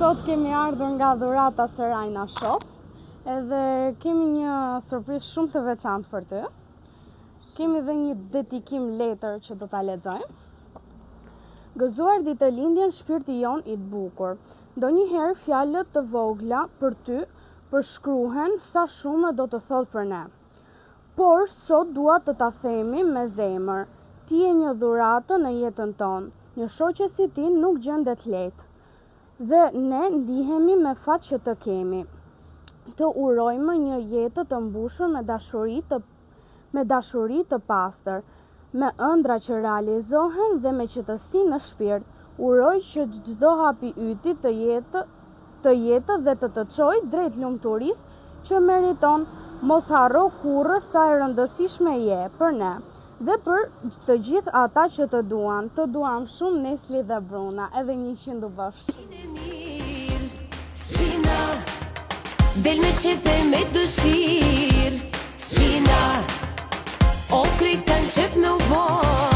Sot kemi ardhur nga dhurata Serajna Shop, edhe kemi një surprizë shumë të veçantë për ty. Kemi dhe një dedikim letër që do ta lexojmë. Gëzuar ditëlindjen shpirti jon i të bukur. Ndonjëherë fjalët të vogla për ty përshkruhen sa shumë do të thotë për ne. Por sot dua të ta themi me zemër. Ti je një dhuratë në jetën tonë. Një shoqe si ti nuk gjendet lehtë. Dhe ne ndihemi me fat që të kemi. Të urojmë një jetë të mbushur me dashuri të pastër, me ëndra që realizohen dhe me qetësi në shpirt. Uroj që çdo hapi yti të jetë dhe të çojë drejt lumturisë që meriton. Mos harro kurrë sa e rëndësishme je për ne dhe për të gjithë ata që të duan. Të duam shumë Nesli dhe Bruna, edhe 100 u bëfsh. Sina, del me qefe me dëshirë. Sina, o krejt kanë qef me u bo.